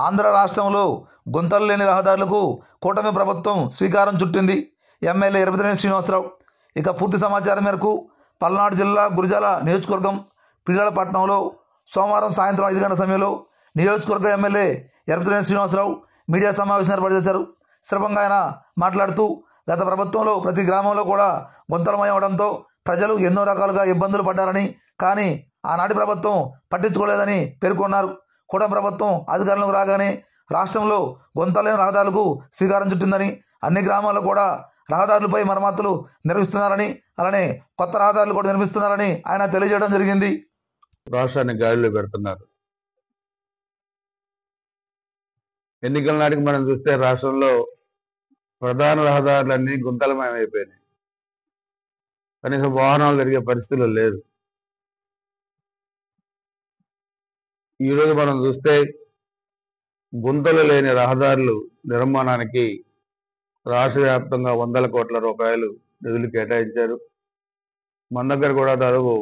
ఆంధ్ర రాష్ట్రంలో గుంతలు లేని రహదారులకు కూటమి ప్రభుత్వం శ్రీకారం చుట్టింది. ఎమ్మెల్యే ఎరపతినేని శ్రీనివాసరావు. ఇక పూర్తి సమాచారం మేరకు పల్నాడు జిల్లా గురిజాల నియోజకవర్గం పిల్లలపట్నంలో సోమవారం సాయంత్రం 5 గంటల సమయంలో నియోజకవర్గ ఎమ్మెల్యే ఎరపతినేని శ్రీనివాసరావు మీడియా సమావేశం ఏర్పాటు చేశారు. సందర్భంగా ఆయన మాట్లాడుతూ గత ప్రభుత్వంలో ప్రతి గ్రామంలో కూడా గుంతలమయం అవడంతో ప్రజలు ఎన్నో రకాలుగా ఇబ్బందులు పడ్డారని, కానీ ఆనాటి ప్రభుత్వం పట్టించుకోలేదని పేర్కొన్నారు. కూటమి ప్రభుత్వం అధికారంలోకి రాగానే రాష్ట్రంలో గుంతలేని రహదారులకు శ్రీకారం చుట్టిందని, అన్ని గ్రామాల్లో కూడా రహదారులపై మరమ్మతులు నిర్వహిస్తున్నారని, అలానే కొత్త రహదారులు కూడా నిర్మిస్తున్నారని ఆయన తెలియజేయడం జరిగింది. రాష్ట్రాన్ని గాడిలో పెడుతున్నారు. ఎన్నికల నాటికి మనం చూస్తే రాష్ట్రంలో ప్రధాన రహదారులన్నీ గుంతలమయమైపోయినాయి. కనీసం వాహనాలు తిరిగే పరిస్థితులు లేదు. ఈరోజు మనం చూస్తే గుంతలు లేని రహదారులు నిర్మాణానికి రాష్ట్ర వ్యాప్తంగా 100 కోట్ల రూపాయలు నిధులు కేటాయించారు. మన దగ్గర కూడా దాదాపు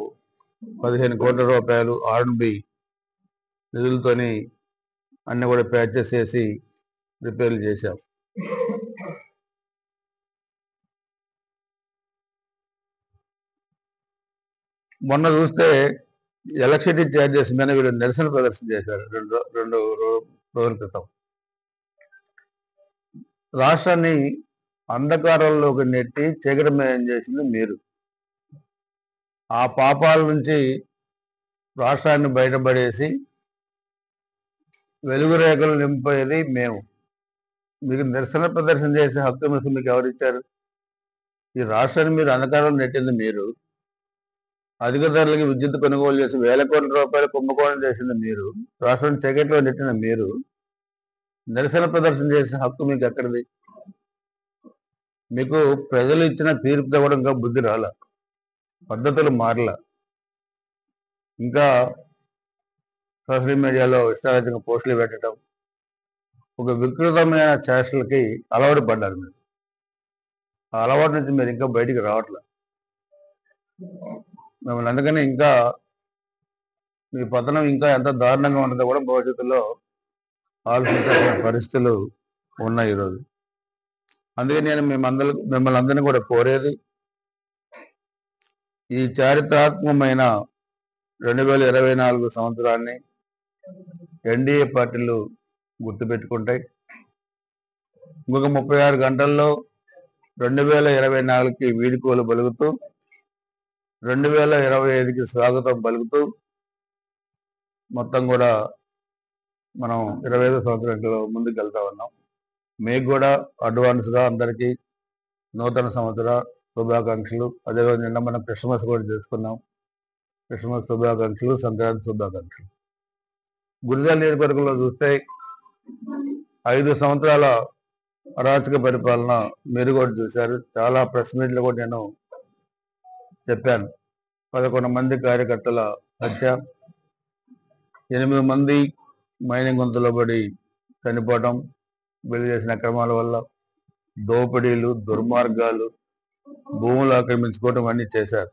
15 కోట్ల రూపాయలు R&B నిధులతోని అన్ని కూడా ప్యాచెస్ చేసి రిపేర్లు చేశాం. మొన్న చూస్తే ఎలక్ట్రిసిటీ ఛార్జెస్ మీద వీళ్ళు నిరసన ప్రదర్శన చేశారు రెండు రోజుల క్రితం. రాష్ట్రాన్ని అంధకారంలోకి నెట్టి చీకటిమయం చేసింది మీరు. ఆ పాపాల నుంచి రాష్ట్రాన్ని బయటపడేసి వెలుగు రేఖలు నింపేది మేము. మీకు నిరసన ప్రదర్శన చేసే హక్కు మీకు ఎవరిచ్చారు? ఈ రాష్ట్రాన్ని మీరు అంధకారంలో నెట్టింది మీరు. అధిక ధరలకి విద్యుత్ కొనుగోలు చేసి 1000 కోట్ల రూపాయలు కుంభకోణం చేసింది మీరు. రాష్ట్రాన్ని చీకట్లో నెట్టిన మీరు నిరసన ప్రదర్శన చేసే హక్కు మీకు ఎక్కడిది? మీకు ప్రజలు ఇచ్చిన తీర్పు ఇవ్వడం ఇంకా బుద్ధి రాల, పద్ధతులు మారల. ఇంకా సోషల్ మీడియాలో ఇష్టారాజ్యంగా పోస్టులు పెట్టడం, ఒక వికృతమైన చేష్టలకి అలవాటు పడ్డారు మీరు. ఆ అలవాటు నుంచి మీరు ఇంకా బయటికి రావట్లేదు. మిమ్మల్ని అందుకని ఇంకా మీ పతనం ఇంకా ఎంత దారుణంగా ఉంటుందో కూడా భవిష్యత్తులో ఆలోచించాల్సిన పరిస్థితులు ఉన్నాయి ఈరోజు. అందుకే నేను మిమ్మల్ని అందరినీ కూడా కోరేది, ఈ చారిత్రాత్మకమైన 2024 సంవత్సరాన్ని ఎన్డీఏ పార్టీలు గుర్తుపెట్టుకుంటాయి. ఇంకొక 36 గంటల్లో 2024కి వీడుకోలు పలుకుతూ 2025కి స్వాగతం పలుకుతూ మొత్తం కూడా మనం 25వ సంవత్సరంలో ముందుకు వెళ్తా ఉన్నాం. మీకు కూడా అడ్వాన్స్గా అందరికీ నూతన సంవత్సర శుభాకాంక్షలు. అదేవిధంగా నిన్న మనం క్రిస్మస్ కూడా చేసుకున్నాం. క్రిస్మస్ శుభాకాంక్షలు, సంక్రాంతి శుభాకాంక్షలు. గురిజాల నియోజకవర్గంలో చూస్తే 5 సంవత్సరాల అరాచక పరిపాలన మీరు కూడా చూశారు. చాలా ప్రెస్ మీట్లు కూడా నేను చెప్పాను. 11 మంది కార్యకర్తల హత్య, 8 మంది మైనింగ్ గుంతలో పడి చనిపోవడం, వీళ్ళు చేసిన అక్రమాల వల్ల దోపిడీలు, దుర్మార్గాలు, భూములు ఆక్రమించుకోవడం అన్నీ చేశారు.